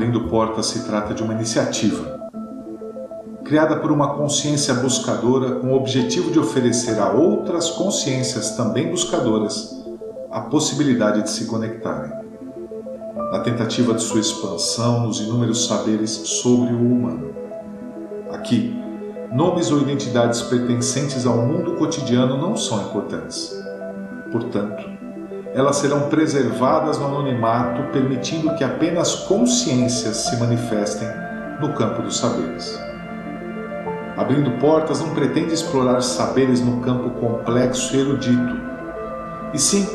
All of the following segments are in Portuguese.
Abrindo Portas se trata de uma iniciativa criada por uma consciência buscadora com o objetivo de oferecer a outras consciências também buscadoras a possibilidade de se conectarem, na tentativa de sua expansão nos inúmeros saberes sobre o humano. Aqui, nomes ou identidades pertencentes ao mundo cotidiano não são importantes. Portanto, elas serão preservadas no anonimato, permitindo que apenas consciências se manifestem no campo dos saberes. Abrindo Portas não pretende explorar saberes no campo complexo e erudito, e sim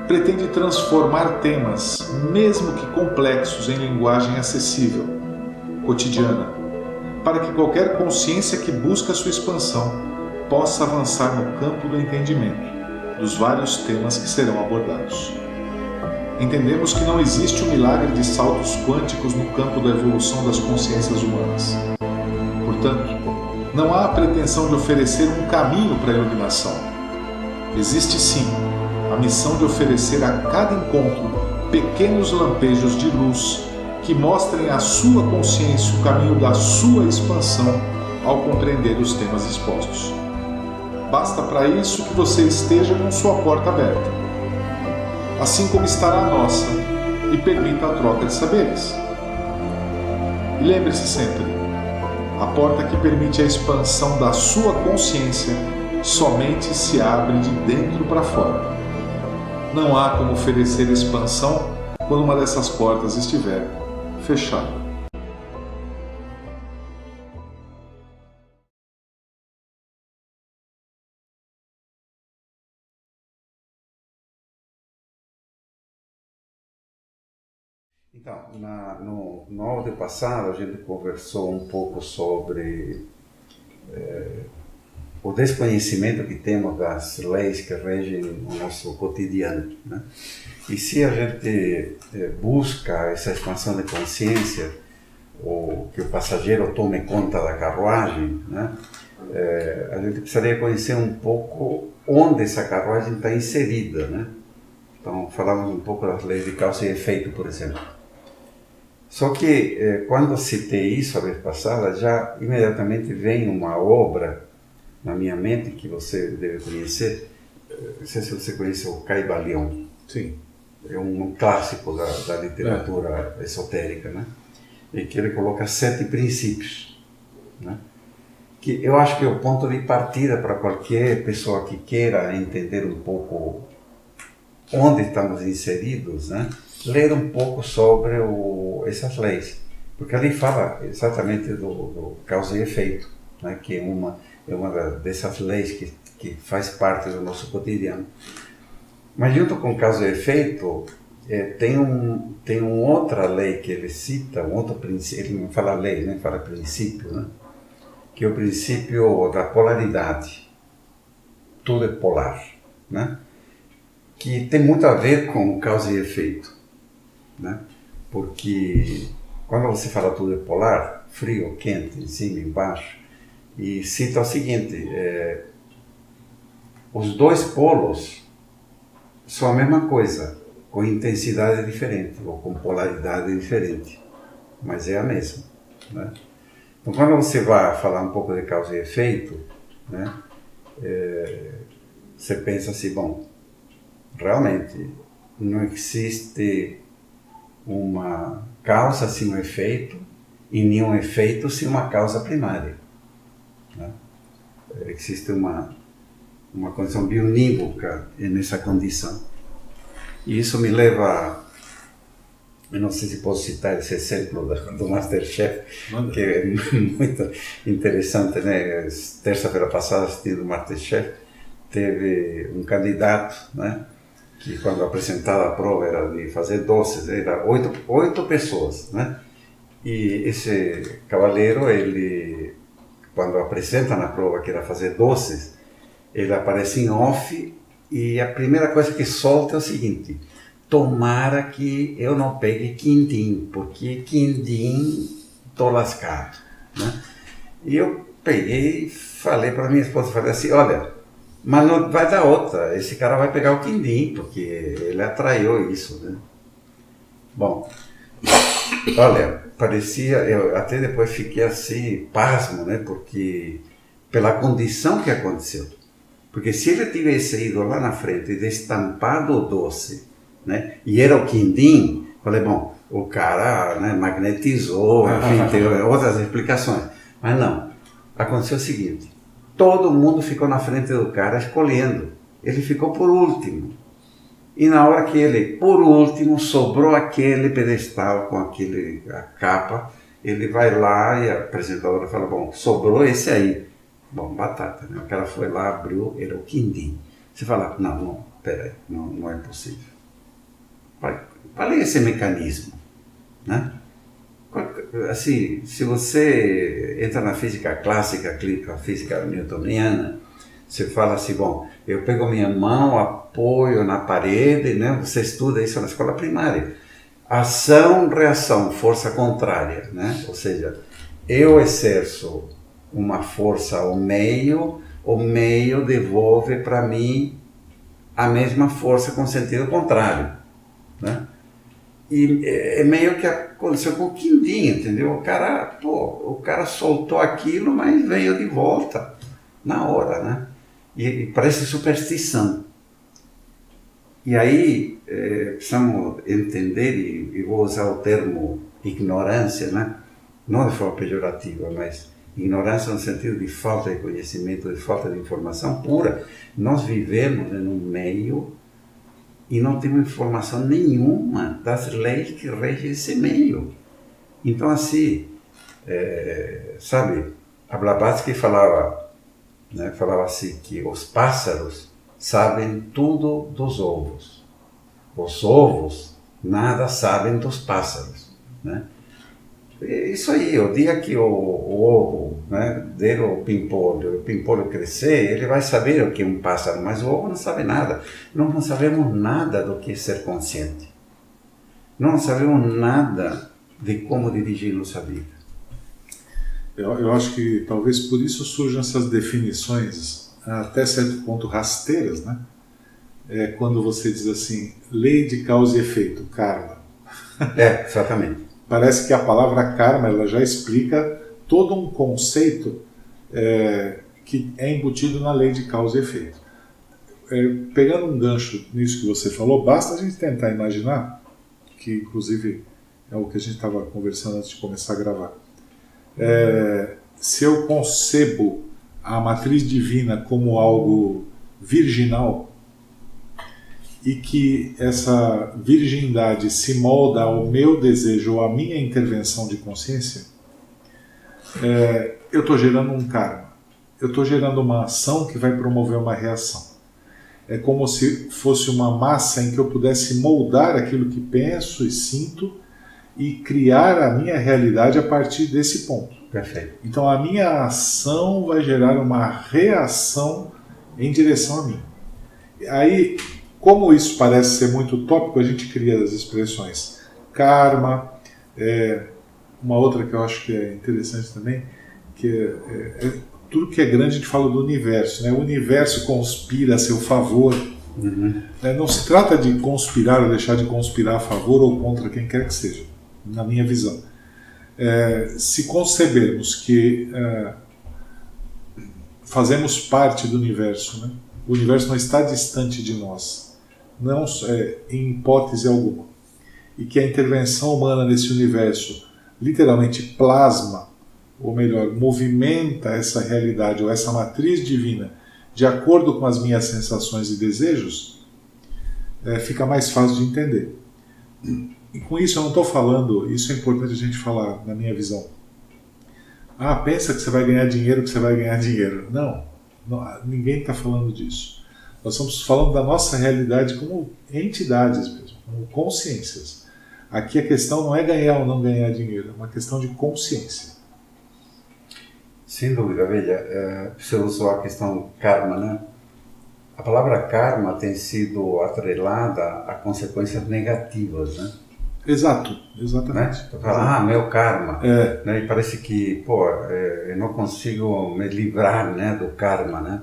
pretende transformar temas, mesmo que complexos, em linguagem acessível, cotidiana, para que qualquer consciência que busca sua expansão possa avançar no campo do entendimento dos vários temas que serão abordados. Entendemos que não existe o milagre de saltos quânticos no campo da evolução das consciências humanas. Portanto, não há a pretensão de oferecer um caminho para a iluminação. Existe sim a missão de oferecer a cada encontro pequenos lampejos de luz que mostrem à sua consciência o caminho da sua expansão ao compreender os temas expostos. Basta para isso que você esteja com sua porta aberta, assim como estará a nossa, e permita a troca de saberes. E lembre-se sempre, a porta que permite a expansão da sua consciência somente se abre de dentro para fora. Não há como oferecer expansão quando uma dessas portas estiver fechada. Então, no áudio passado a gente conversou um pouco sobre o desconhecimento que temos das leis que regem o nosso cotidiano, né? E se a gente busca essa expansão de consciência, ou que o passageiro tome conta da carruagem, né? A gente precisaria conhecer um pouco onde essa carruagem está inserida, né? Então, falamos um pouco das leis de causa e efeito, por exemplo. Só que, quando citei isso a vez passada, já imediatamente vem uma obra na minha mente que você deve conhecer. Não sei se você conhece o Caibalion. Sim. É um clássico da literatura esotérica, né? E que ele coloca 7 princípios, né? Que eu acho que é o ponto de partida para qualquer pessoa que queira entender um pouco onde estamos inseridos, né? Ler um pouco sobre essas leis, porque ali fala exatamente do causa e efeito, né? Que é uma dessas leis que faz parte do nosso cotidiano. Mas junto com causa e efeito, tem uma outra lei que ele cita, um outro princípio, ele não fala lei, né? Fala princípio, né? Que é o princípio da polaridade. Tudo é polar, né? Que tem muito a ver com causa e efeito, né? Porque quando você fala tudo é polar, frio, quente, em cima, embaixo, e cita o seguinte, os dois polos são a mesma coisa, com intensidade diferente, ou com polaridade diferente, mas é a mesma, né? Então, quando você vai falar um pouco de causa e efeito, né, você pensa assim, bom, realmente não existe uma causa sem um efeito e nenhum efeito sem uma causa primária, né? Existe uma condição bionívoca nessa condição. E isso me leva, eu não sei se posso citar esse exemplo do Masterchef, que é muito interessante, né? Terça-feira passada, assistindo o Masterchef, teve um candidato, né? Que quando apresentada a prova era de fazer doces, era oito pessoas, né? E esse cavaleiro, ele, quando apresenta na prova que era fazer doces, ele aparece em off e a primeira coisa que solta é o seguinte: tomara que eu não pegue quindim, porque quindim tô lascado, né? E eu peguei e falei para minha esposa, falei assim, olha, mas não vai dar outra, esse cara vai pegar o quindim, porque ele atraiu isso, né? Bom, Olha, parecia, eu até depois fiquei assim, pasmo, né? Porque, pela condição que aconteceu. Porque se ele tivesse ido lá na frente e destampado o doce, né? E era o quindim, falei, bom, o cara, né, magnetizou, enfim, tem outras explicações. Mas não, aconteceu o seguinte, todo mundo ficou na frente do cara escolhendo. Ele ficou por último. E na hora que ele, por último, sobrou aquele pedestal com a capa, ele vai lá e a apresentadora fala, bom, sobrou esse aí. Bom, batata, né? O cara foi lá, abriu, era o quindim. Você fala, não, peraí, não é possível. Qual é esse mecanismo, né? Assim, se você entra na física clássica, a física newtoniana, você fala assim, bom, eu pego minha mão, apoio na parede, né? Você estuda isso na escola primária. Ação, reação, força contrária, né? Ou seja, eu exerço uma força ao meio, o meio devolve para mim a mesma força com sentido contrário, né? E é meio que aconteceu com o quindim, entendeu? O cara soltou aquilo, mas veio de volta na hora, né? E parece superstição. E aí precisamos entender, e vou usar o termo ignorância, né? Não de forma pejorativa, mas ignorância no sentido de falta de conhecimento, de falta de informação pura. Nós vivemos num meio e não temos informação nenhuma das leis que regem esse meio. Então, assim, sabe, a Blavatsky falava, né, falava assim que os pássaros sabem tudo dos ovos. Os ovos nada sabem dos pássaros, né? Isso aí, o dia que o ovo, né, der o pimpolho crescer, ele vai saber o que é um pássaro, mas o ovo não sabe nada. Nós não sabemos nada do que é ser consciente. Não sabemos nada de como dirigir nossa vida. Eu acho que talvez por isso surjam essas definições, até certo ponto rasteiras, né? Quando você diz assim, lei de causa e efeito, karma. Exatamente. Parece que a palavra karma ela já explica todo um conceito que é embutido na lei de causa e efeito. Pegando um gancho nisso que você falou, basta a gente tentar imaginar, que inclusive é o que a gente estava conversando antes de começar a gravar. Se eu concebo a matriz divina como algo virginal, e que essa virgindade se molda ao meu desejo ou à minha intervenção de consciência, eu estou gerando um karma. Eu estou gerando uma ação que vai promover uma reação. É como se fosse uma massa em que eu pudesse moldar aquilo que penso e sinto e criar a minha realidade a partir desse ponto. Perfeito. Então a minha ação vai gerar uma reação em direção a mim. Aí, como isso parece ser muito utópico, a gente cria as expressões karma, uma outra que eu acho que é interessante também, que tudo que é grande a gente fala do universo, né? O universo conspira a seu favor. Uhum. Não se trata de conspirar ou deixar de conspirar a favor ou contra quem quer que seja, na minha visão. Se concebermos que fazemos parte do universo, né? O universo não está distante de nós, não em hipótese alguma, e que a intervenção humana nesse universo literalmente plasma, ou melhor, movimenta essa realidade ou essa matriz divina de acordo com as minhas sensações e desejos, fica mais fácil de entender. E com isso eu não estou falando, isso é importante a gente falar na minha visão. Pensa que você vai ganhar dinheiro, que você vai ganhar dinheiro. Não, ninguém está falando disso. Nós estamos falando da nossa realidade como entidades mesmo, como consciências. Aqui a questão não é ganhar ou não ganhar dinheiro, é uma questão de consciência. Sem dúvida, Velha. Você usou a questão karma, né? A palavra karma tem sido atrelada a consequências negativas, né? Exato, exatamente. Né? Meu karma. Né? E parece que, eu não consigo me livrar, né, do karma, né?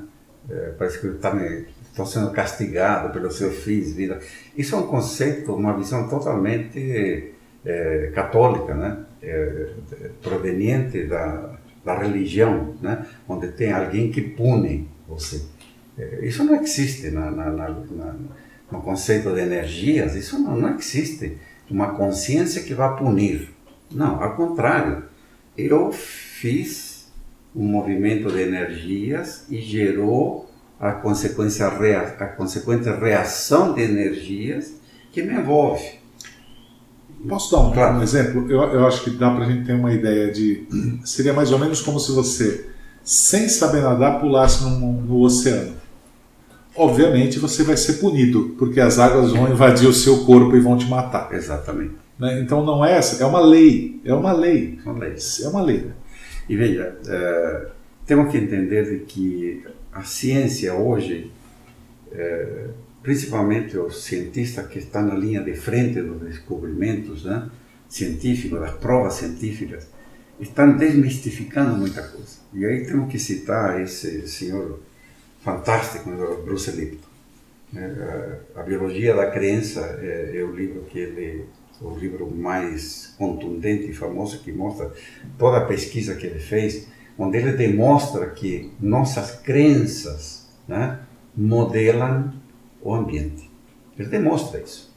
Parece que estou sendo castigado pelo que eu fiz, vida. Isso é um conceito, uma visão totalmente católica, né? Proveniente da religião, né? Onde tem alguém que pune você. Isso não existe no conceito de energias, isso não existe. Uma consciência que vai punir. Não, ao contrário. Eu fiz um movimento de energias e gerou a consequente reação de energias que me envolve. Posso dar um exemplo? Eu acho que dá para a gente ter uma ideia de... Seria mais ou menos como se você, sem saber nadar, pulasse no oceano. Obviamente você vai ser punido, porque as águas vão invadir o seu corpo e vão te matar. Exatamente. Né? Então não é essa, é uma lei. É uma lei. É uma lei. E veja, temos que entender de que a ciência hoje, principalmente os cientistas que estão na linha de frente dos descobrimentos, né, científicos, das provas científicas, estão desmistificando muita coisa. E aí temos que citar esse senhor fantástico, Bruce Lipton. A Biologia da Crença é o livro o livro mais contundente e famoso, que mostra toda a pesquisa que ele fez, onde ele demonstra que nossas crenças, né, modelam o ambiente. Ele demonstra isso.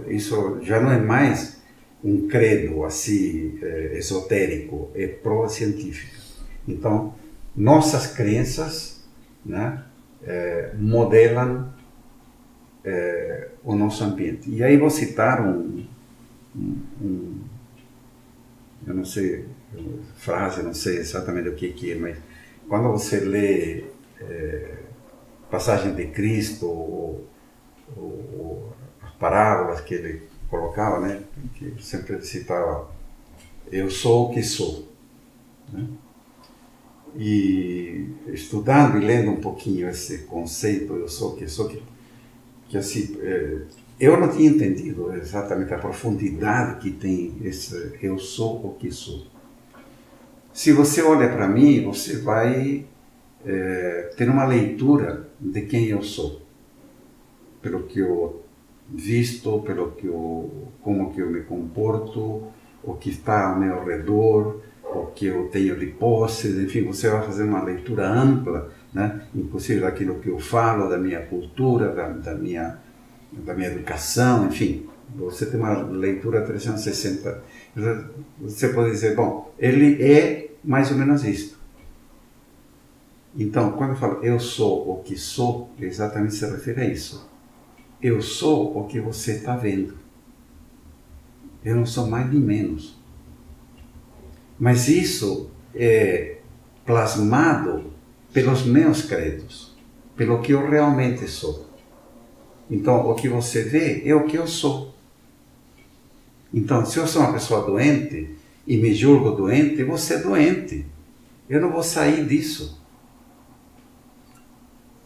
Isso já não é mais um credo assim esotérico, é prova científica. Então, nossas crenças, né, modelam o nosso ambiente. E aí vou citar eu não sei, frase, não sei exatamente o que é, mas quando você lê Passagem de Cristo, ou as parábolas que ele colocava, né, que sempre citava, eu sou o que sou. Né? E estudando e lendo um pouquinho esse conceito, eu sou o que sou, que assim, eu não tinha entendido exatamente a profundidade que tem esse eu sou o que sou. Se você olha para mim, você vai ter uma leitura de quem eu sou, pelo que eu visto, como que eu me comporto, o que está ao meu redor, o que eu tenho de posses, enfim, você vai fazer uma leitura ampla, né? Inclusive daquilo que eu falo, da minha cultura, da minha educação, enfim, você tem uma leitura 360. Você pode dizer, bom, ele é mais ou menos isto. Então, quando eu falo eu sou o que sou, exatamente se refere a isso. Eu sou o que você está vendo. Eu não sou mais nem menos. Mas isso é plasmado pelos meus credos, pelo que eu realmente sou. Então, o que você vê é o que eu sou. Então, se eu sou uma pessoa doente e me julgo doente, eu vou ser doente. Eu não vou sair disso.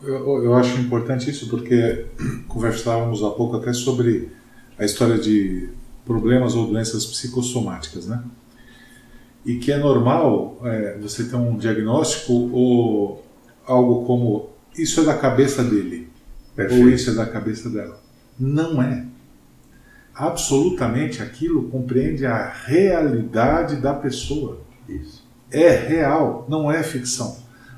Eu acho importante isso porque conversávamos há pouco até sobre a história de problemas ou doenças psicossomáticas, né? E que é normal você ter um diagnóstico ou algo como isso é da cabeça dele. Perfeito. Ou isso é da cabeça dela. Não é. Absolutamente aquilo compreende a realidade da pessoa. Isso. É real, não é ficção.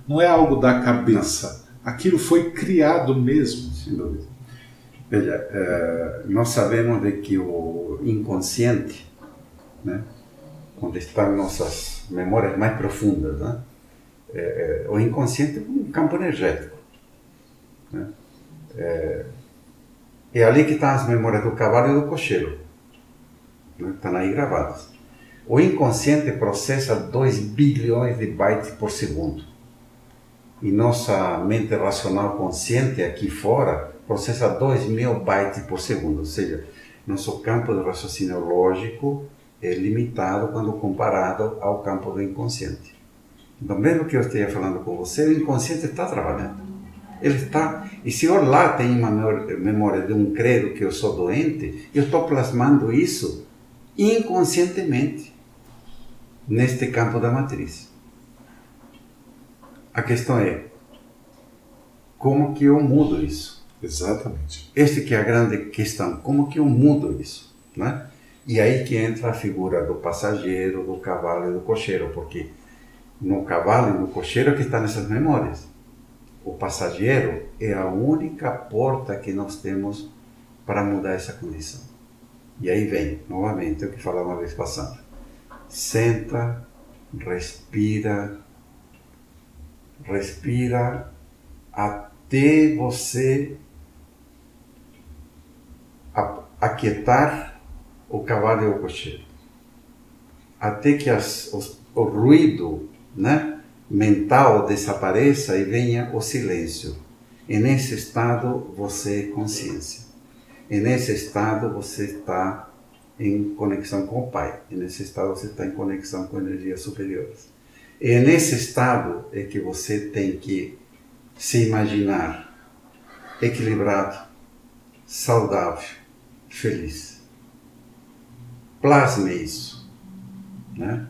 Não é algo da cabeça. Não. Aquilo foi criado mesmo. Sem dúvida. Veja, nós sabemos de que o inconsciente, né, onde estão nossas memórias mais profundas, né, o inconsciente é um campo energético. Né? É ali que estão as memórias do cavalo e do cocheiro. Né? Estão aí gravadas. O inconsciente processa 2 bilhões de bytes por segundo. E nossa mente racional consciente aqui fora processa 2.000 bytes por segundo. Ou seja, nosso campo de raciocínio lógico é limitado quando comparado ao campo do inconsciente. Então, mesmo que eu esteja falando com você, o inconsciente está trabalhando. Ele está, e se eu lá tenho uma memória de um credo que eu sou doente, eu estou plasmando isso inconscientemente neste campo da matriz. A questão é, como que eu mudo isso? Exatamente. Esta que é a grande questão, como que eu mudo isso? Né? E aí que entra a figura do passageiro, do cavalo e do cocheiro, porque no cavalo e no cocheiro é que estão essas memórias. O passageiro é a única porta que nós temos para mudar essa condição. E aí vem, novamente, o que falava uma vez passando. Senta, respira até você aquietar o cavalo e o cocheiro. Até que o ruído, né, mental desapareça e venha o silêncio. E nesse estado você é consciência. E nesse estado você está em conexão com o Pai. E nesse estado você está em conexão com energias superiores. E nesse estado é que você tem que se imaginar equilibrado, saudável, feliz. Plasme isso, né?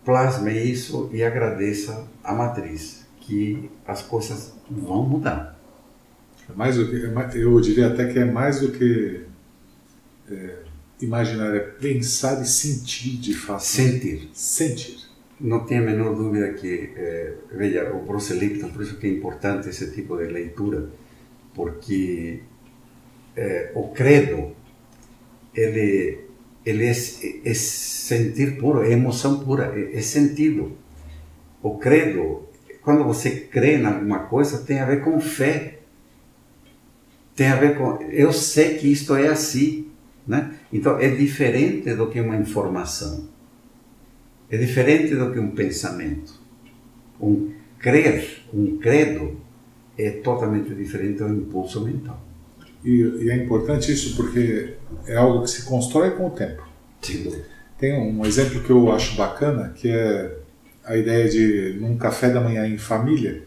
Plasme isso e agradeça a matriz, que as coisas vão mudar. Eu diria até que é mais do que imaginar, é pensar e sentir de fato. Sentir. Não tenho a menor dúvida que, veja, o Bruce Lipton, por isso que é importante esse tipo de leitura, porque o credo, ele é sentir puro, é emoção pura, é sentido. O credo, quando você crê em alguma coisa, tem a ver com fé. Tem a ver com, eu sei que isto é assim, né? Então é diferente do que uma informação. É diferente do que um pensamento. Um credo, é totalmente diferente do impulso mental. E é importante isso porque é algo que se constrói com o tempo. Sim. Tem um exemplo que eu acho bacana, que é a ideia de, num café da manhã em família,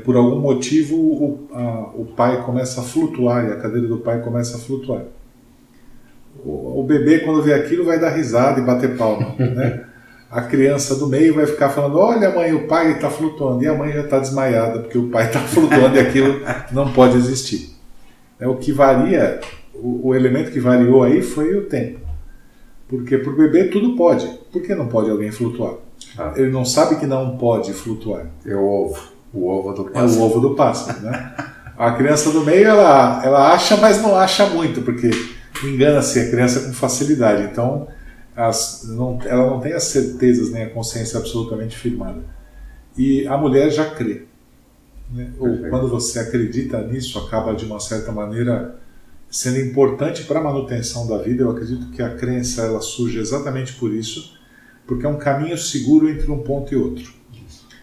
por algum motivo o pai começa a flutuar e a cadeira do pai começa a flutuar. O bebê, quando vê aquilo, vai dar risada e bater palma, né? A criança do meio vai ficar falando, olha mãe, o pai está flutuando, e a mãe já está desmaiada porque o pai está flutuando e aquilo não pode existir. O que varia, o elemento que variou aí foi o tempo. Porque para o bebê tudo pode. Por que não pode alguém flutuar? Ele não sabe que não pode flutuar. É o ovo do pássaro. É o ovo do pássaro, né? A criança do meio, ela acha, mas não acha muito, porque engana-se a criança com facilidade. Então, ela não tem as certezas nem a consciência absolutamente firmada. E a mulher já crê. Né? Ou quando você acredita nisso, acaba de uma certa maneira sendo importante para a manutenção da vida. Eu acredito que a crença ela surge exatamente por isso, porque é um caminho seguro entre um ponto e outro.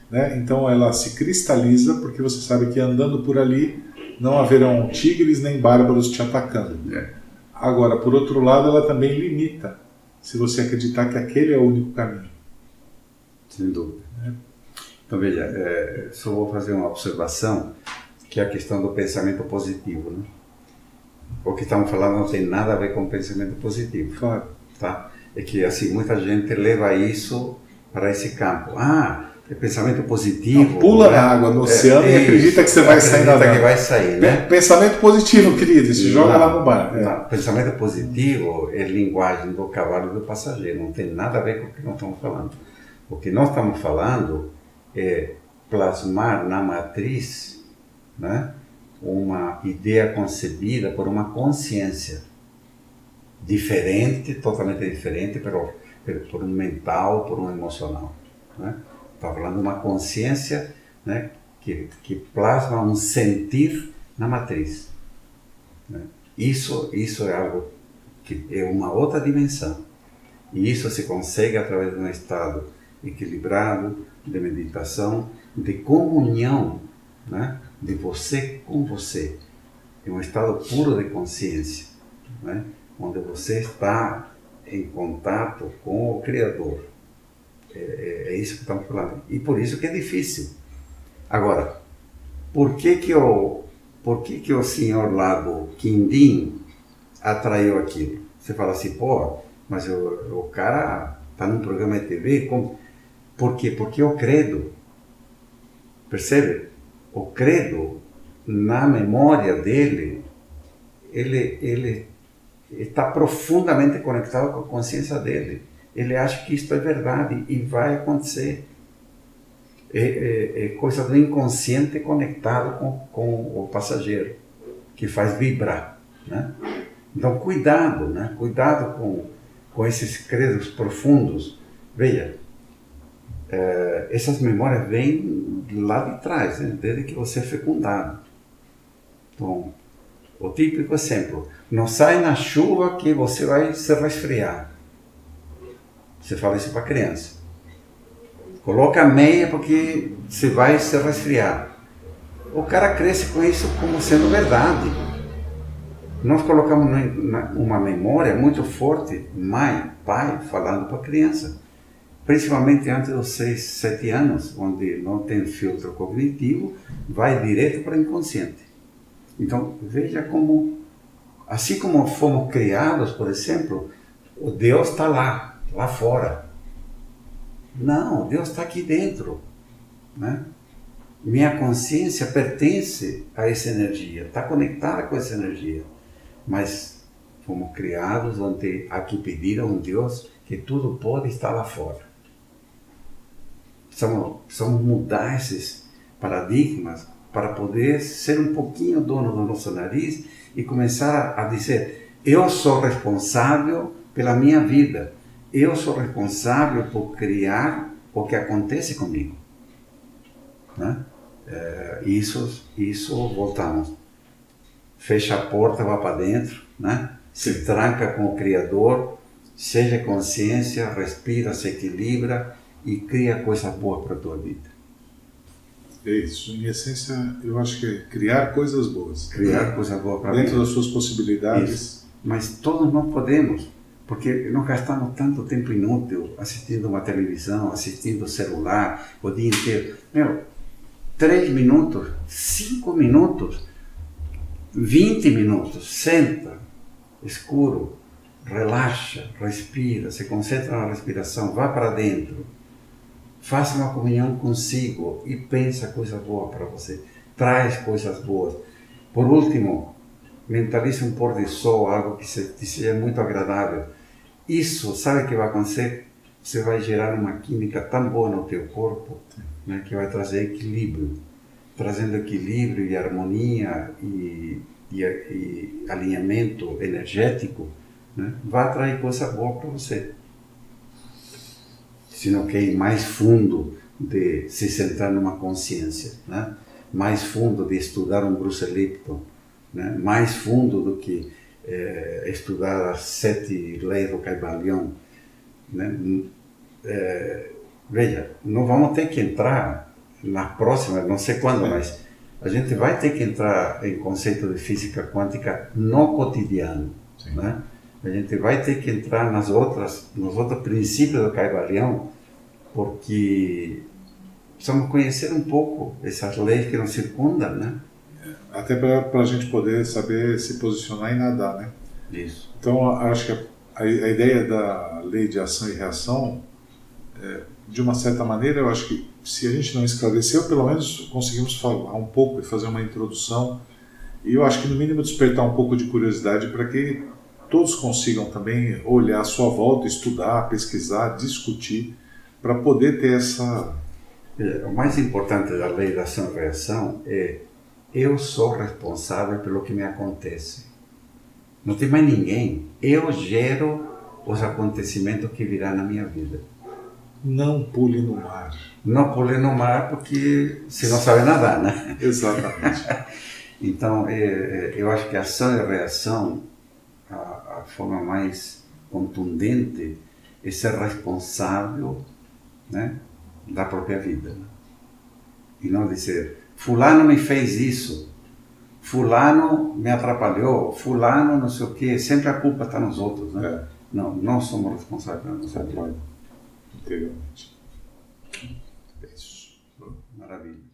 Né? Então ela se cristaliza porque você sabe que andando por ali não haverão tigres nem bárbaros te atacando. Agora, por outro lado, ela também limita se você acreditar que aquele é o único caminho. Sem dúvida. Então veja, só vou fazer uma observação, que é a questão do pensamento positivo. Né? O que estamos falando não tem nada a ver com pensamento positivo. Claro. Tá? É que assim, muita gente leva isso para esse campo. É pensamento positivo. Não, pula na água, no oceano e acredita que você vai sair nadando. Acredita que vai sair, né? Pensamento positivo, querido, se joga lá no bar. Não, pensamento positivo é linguagem do cavalo e do passageiro, não tem nada a ver com o que nós estamos falando. O que nós estamos falando é plasmar na matriz, né, uma ideia concebida por uma consciência diferente, totalmente diferente, por um mental, por um emocional. Né? Está falando de uma consciência, né, que plasma um sentir na matriz. Né? Isso é algo que é uma outra dimensão. E isso se consegue através de um estado equilibrado, de meditação, de comunhão, né, de você com você. É um estado puro de consciência, né, onde você está em contato com o Criador. É isso que estamos falando. E por isso que é difícil. Agora, por que o senhor lá do Quindim atraiu aquilo? Você fala assim, mas o cara está num programa de TV. Por quê? Porque o credo, percebe? O credo, na memória dele, ele está profundamente conectado com a consciência dele. Ele acha que isto é verdade e vai acontecer. É coisa do inconsciente conectado com o passageiro, que faz vibrar, né? Então, cuidado, né? Cuidado com esses credos profundos. Veja, essas memórias vêm lá de trás, né? Desde que você é fecundado. Então, o típico exemplo, não sai na chuva que você vai se resfriar. Você fala isso para a criança. Coloca a meia porque você vai se resfriar. O cara cresce com isso como sendo verdade. Nós colocamos uma memória muito forte, mãe, pai, falando para a criança. Principalmente antes dos 6, 7 anos, onde não tem filtro cognitivo, vai direto para o inconsciente. Então, veja como, assim como fomos criados, por exemplo, o Deus está lá fora. Não, Deus está aqui dentro, né? Minha consciência pertence a essa energia, está conectada com essa energia. Mas fomos criados onde há que pedir a um Deus que tudo pode estar lá fora. Precisamos mudar esses paradigmas para poder ser um pouquinho dono do nosso nariz e começar a dizer: eu sou responsável pela minha vida. Eu sou responsável por criar o que acontece comigo, né? Isso voltamos. Fecha a porta, vá para dentro, né? Se tranca com o Criador, seja consciência, respira, se equilibra e cria coisas boas para a tua vida. É isso. Em essência, eu acho que é criar coisas boas. Criar coisas boas para a vida. Dentro das suas possibilidades. Isso. Mas todos não podemos. Porque nós gastamos tanto tempo inútil assistindo uma televisão, assistindo o celular, o dia inteiro. 3 minutos, 5 minutos, 20 minutos, senta, escuro, relaxa, respira, se concentra na respiração, vá para dentro. Faça uma comunhão consigo e pensa coisa boa para você. Traz coisas boas. Por último, mentalize um pôr de sol, algo que seja muito agradável. Isso, sabe o que vai acontecer? Você vai gerar uma química tão boa no teu corpo, né, que vai trazer equilíbrio. Trazendo equilíbrio e harmonia e alinhamento energético, né, vai atrair coisa boa para você. Se não quer ir mais fundo de se centrar numa consciência, né, mais fundo de estudar um Bruce Lipton, né, mais fundo do que estudar as 7 leis do Kybalion, né? Veja, não vamos ter que entrar na próxima, não sei quando, mas a gente vai ter que entrar em conceito de física quântica no cotidiano, né? A gente vai ter que entrar nos outros princípios do Kybalion, porque precisamos conhecer um pouco essas leis que nos circundam, né? Até para a gente poder saber se posicionar e nadar, né? Isso. Então, acho que a ideia da lei de ação e reação, de uma certa maneira, eu acho que se a gente não esclareceu, pelo menos conseguimos falar um pouco e fazer uma introdução. E eu acho que, no mínimo, despertar um pouco de curiosidade para que todos consigam também olhar à sua volta, estudar, pesquisar, discutir, para poder ter essa... O mais importante da lei da ação e reação é: eu sou responsável pelo que me acontece. Não tem mais ninguém. Eu gero os acontecimentos que virão na minha vida. Não pule no mar. Não pule no mar porque você não sabe nadar, né? Exatamente. Então, eu acho que a ação e a reação, a forma mais contundente é ser responsável, né, da própria vida. Né? E não dizer: fulano me fez isso, fulano me atrapalhou, fulano não sei o quê. Sempre a culpa está nos outros, né? Não, nós somos responsáveis pela nossa vida. Interiormente. Maravilha.